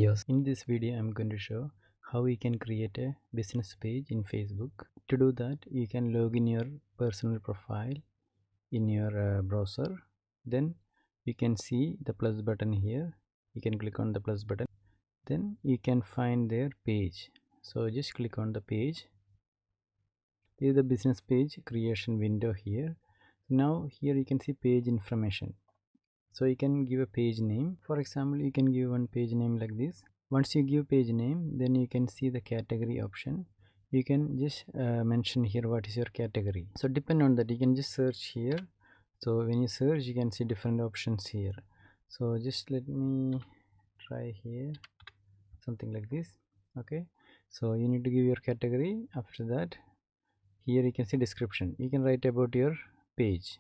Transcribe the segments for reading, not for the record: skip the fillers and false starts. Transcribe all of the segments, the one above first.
Yes. In this video, I'm going to show how you can create a business page in Facebook. To do that, you can log in your personal profile in your browser. Then you can see the plus button here. You can click on the plus button. Then you can find their page. So just click on the page. This is the business page creation window here. Now here you can see page information. So you can give a page name. For example, you can give one page name like this. Once you give page name, then you can see the category option. You can just mention here what is your category. So depend on that, you can just search here. So when you search, you can see different options here. So just let me try here something like this. Okay, so you need to give your category. After that, here you can see description. You can write about your page.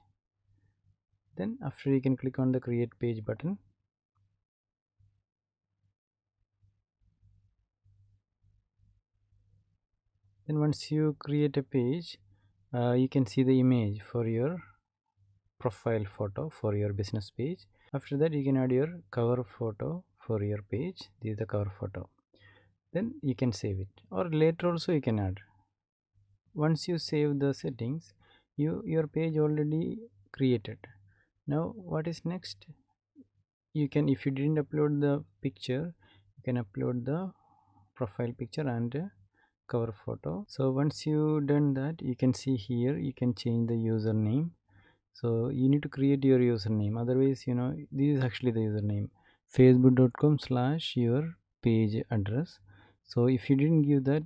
Then after, you can click on the create page button. Then once you create a page, you can see the image for your profile photo for your business page. After that, you can add your cover photo for your page. This is the cover photo. Then you can save it, or later also you can add. Once you save the settings, your page already created. Now what is next? You can, if you didn't upload the picture, you can upload the profile picture and cover photo. So once you done that, you can see here you can change the username. So you need to create your username, otherwise this is actually the username, facebook.com/your page address. So if you didn't give that,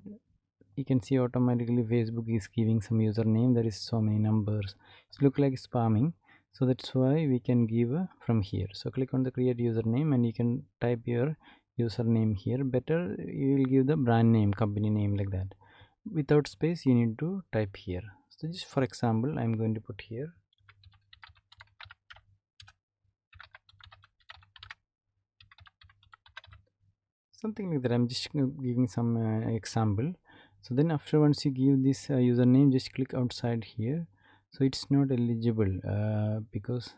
you can see automatically Facebook is giving some username. There is so many numbers, it look like spamming. So that's why we can give from here. So click on the create username and you can type your username here. Better you will give the brand name, company name, like that. Without space, you need to type here. So just for example, I'm going to put here something like that. I'm just giving some example. So then after, once you give this username, just click outside here. So it's not eligible because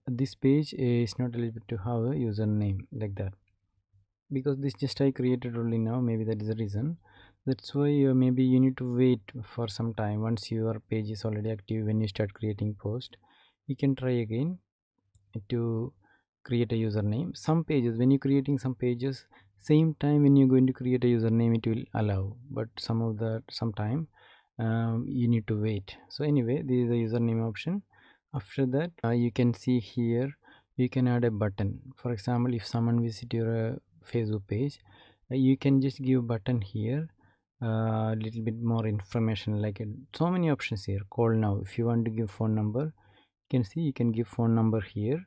this page is not eligible to have a username like that, because this just I created only now. Maybe that is the reason. That's why maybe you need to wait for some time. Once your page is already active, when you start creating post, you can try again to create a username. Some pages, when you're creating some pages, same time when you're going to create a username, it will allow, but some time you need to wait. So anyway, this is the username option. After that, you can see here you can add a button. For example, if someone visit your Facebook page, you can just give button here, a little bit more information, like so many options here. Call now. If you want to give phone number, you can see you can give phone number here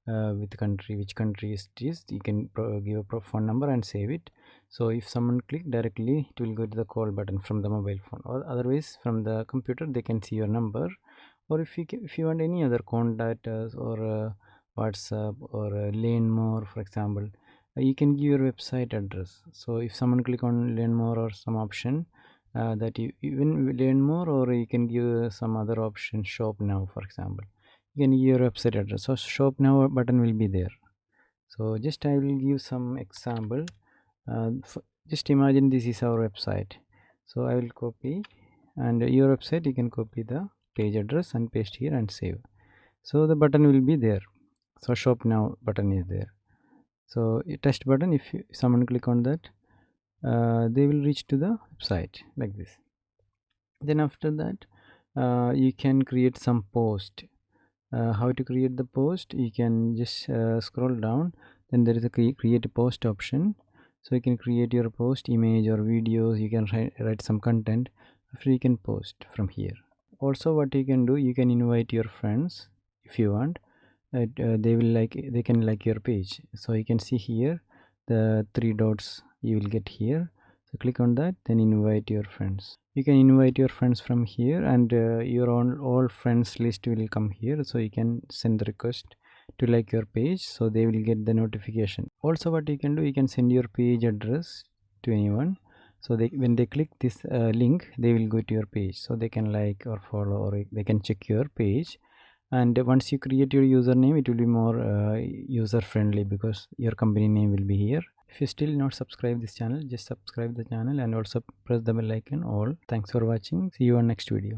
with country, which country is this. You can give a phone number and save it. So if someone click directly, it will go to the call button from the mobile phone, or otherwise from the computer they can see your number. Or if you want any other contact or WhatsApp or learn more, for example, you can give your website address. So if someone click on learn more or some option, that you even learn more, or you can give some other option, shop now, for example, you can give your website address. So shop now button will be there. So just I will give some example. Just imagine this is our website. So I will copy, and your website, you can copy the page address and paste here and save. So the button will be there. So shop now button is there. So a test button, if someone click on that, they will reach to the website like this. Then after that, you can create some post. How to create the post? You can just scroll down, then there is a create a post option. So you can create your post, image or videos. You can write some content. After, you can post from here. Also, what you can do, you can invite your friends if you want. They can like your page. So you can see here the three dots you will get here. So click on that, then invite your friends. You can invite your friends from here, and your own all friends list will come here. So you can send the request to like your page, so they will get the notification. Also, what you can do, you can send your page address to anyone. So when they click this link, they will go to your page, so they can like or follow, or they can check your page. And once you create your username, it will be more user friendly because your company name will be here. If you still not subscribe this channel, just subscribe the channel and also press the bell icon all. Thanks for watching. See you on next video.